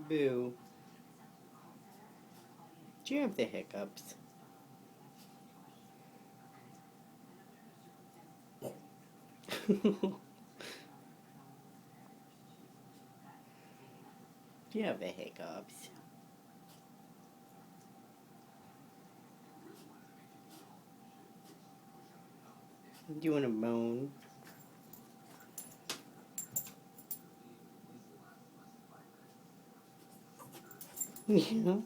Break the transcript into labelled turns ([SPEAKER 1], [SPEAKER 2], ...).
[SPEAKER 1] Boo. Do you have the hiccups? Do you have the hiccups? Do you want to moan? Yeah.